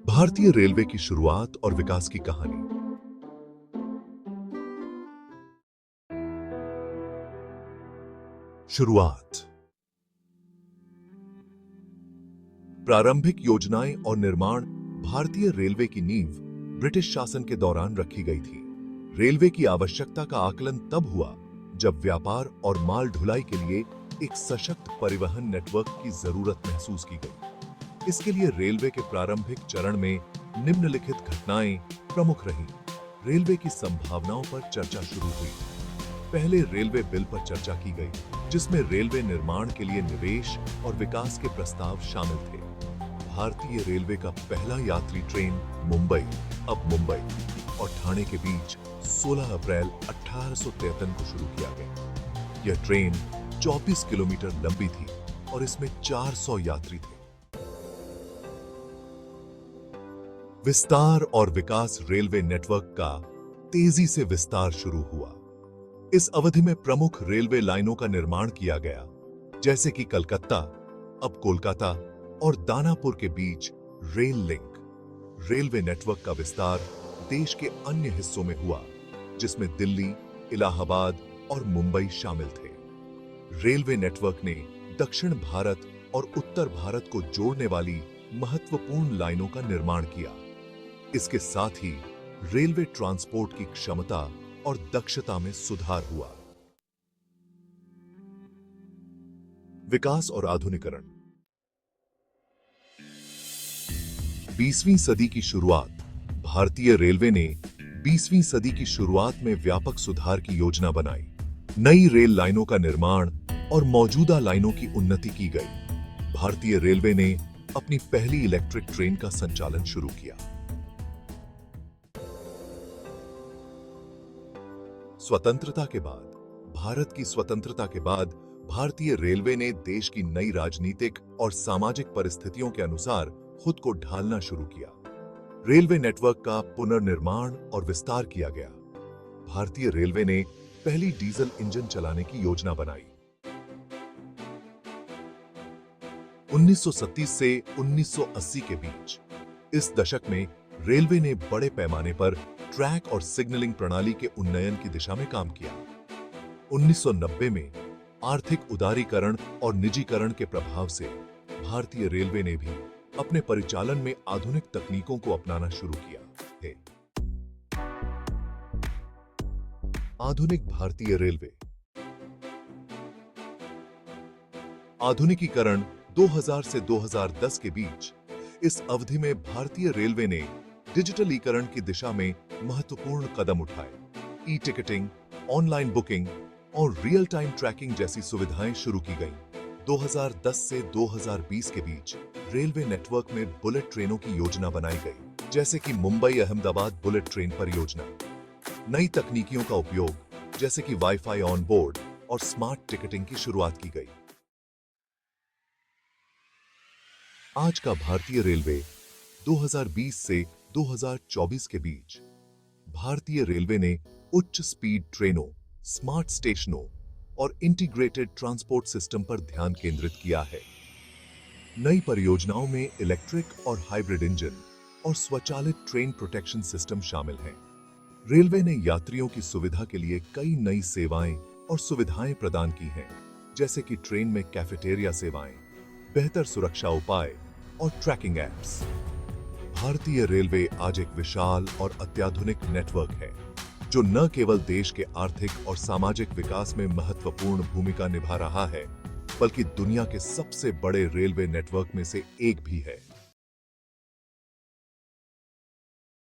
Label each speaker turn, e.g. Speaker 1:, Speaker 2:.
Speaker 1: भारतीय रेलवे की शुरुआत और विकास की कहानी। शुरुआत। प्रारंभिक योजनाएं और निर्माण। भारतीय रेलवे की नींव ब्रिटिश शासन के दौरान रखी गई थी। रेलवे की आवश्यकता का आकलन तब हुआ जब व्यापार और माल ढुलाई के लिए एक सशक्त परिवहन नेटवर्क की जरूरत महसूस की गई। इसके लिए रेलवे के प्रारंभिक चरण में निम्नलिखित घटनाएं प्रमुख रहीं। रेलवे की संभावनाओं पर चर्चा शुरू हुई। पहले रेलवे बिल पर चर्चा की गई, जिसमें रेलवे निर्माण के लिए निवेश और विकास के प्रस्ताव शामिल थे। भारतीय रेलवे का पहला यात्री ट्रेन मुंबई और ठाणे के बीच 16 अप्रैल 1853 को शुरू किया गया। यह ट्रेन 24 किलोमीटर लंबी थी और इसमें 400 यात्री थे। विस्तार और विकास। रेलवे नेटवर्क का तेजी से विस्तार शुरू हुआ। इस अवधि में प्रमुख रेलवे लाइनों का निर्माण किया गया, जैसे कि कलकत्ता, अब कोलकाता और दानापुर के बीच रेल लिंक। रेलवे नेटवर्क का विस्तार देश के अन्य हिस्सों में हुआ, जिसमें दिल्ली, इलाहाबाद और मुंबई शामिल थे। रेलवे नेटवर्क ने दक्षिण भारत और उत्तर भारत को जोड़ने वाली महत्वपूर्ण लाइनों का निर्माण किया। इसके साथ ही रेलवे ट्रांसपोर्ट की क्षमता और दक्षता में सुधार हुआ। विकास और आधुनिकीकरण। 20वीं सदी की शुरुआत। भारतीय रेलवे ने 20वीं सदी की शुरुआत में व्यापक सुधार की योजना बनाई। नई रेल लाइनों का निर्माण और मौजूदा लाइनों की उन्नति की गई। भारतीय रेलवे ने अपनी पहली इलेक्ट्रिक ट्रेन का संचालन शुरू किया। स्वतंत्रता के बाद। भारत की स्वतंत्रता के बाद भारतीय रेलवे ने देश की नई राजनीतिक और सामाजिक परिस्थितियों के अनुसार खुद को ढालना शुरू किया। रेलवे नेटवर्क का पुनर्निर्माण और विस्तार किया गया। भारतीय रेलवे ने पहली डीजल इंजन चलाने की योजना बनाई। 1937 से 1980 के बीच इस दशक में रेलवे ने बड़े पैमाने पर ट्रैक और सिग्नलिंग प्रणाली के उन्नयन की दिशा में काम किया। 1990 में आर्थिक उदारीकरण और निजीकरण के प्रभाव से भारतीय रेलवे ने भी अपने परिचालन में आधुनिक तकनीकों को अपनाना शुरू किया है। आधुनिक भारतीय रेलवे। आधुनिकीकरण 2000 से 2010 के बीच इस अवधि में भारतीय रेलवे ने डिजिटलीकरण की दिशा में महत्वपूर्ण कदम उठाए। ई टिकटिंग, ऑनलाइन बुकिंग और रियल टाइम ट्रैकिंग जैसी सुविधाएं शुरू की गईं। 2010 से 2020 के बीच रेलवे नेटवर्क में बुलेट ट्रेनों की योजना बनाई गई, जैसे कि मुंबई अहमदाबाद बुलेट ट्रेन परियोजना। नई तकनीकियों का उपयोग, जैसे कि वाईफाई ऑन बोर्ड और स्मार्ट टिकटिंग की शुरुआत की गई। आज का भारतीय रेलवे। 2020 से 2024 के बीच भारतीय रेलवे ने उच्च स्पीड ट्रेनों, स्मार्ट स्टेशनों और इंटीग्रेटेड ट्रांसपोर्ट सिस्टम पर ध्यान केंद्रित किया है। नई परियोजनाओं में इलेक्ट्रिक और हाइब्रिड इंजन और स्वचालित ट्रेन प्रोटेक्शन सिस्टम शामिल हैं। रेलवे ने यात्रियों की सुविधा के लिए कई नई सेवाएं और सुविधाएं प्रदान की हैं, जैसे कि ट्रेन में कैफेटेरिया सेवाएं, बेहतर सुरक्षा उपाय और ट्रैकिंग एप्स। भारतीय रेलवे आज एक विशाल और अत्याधुनिक नेटवर्क है, जो न केवल देश के आर्थिक और सामाजिक विकास में महत्वपूर्ण भूमिका निभा रहा है, बल्कि दुनिया के सबसे बड़े रेलवे नेटवर्क में से एक भी है।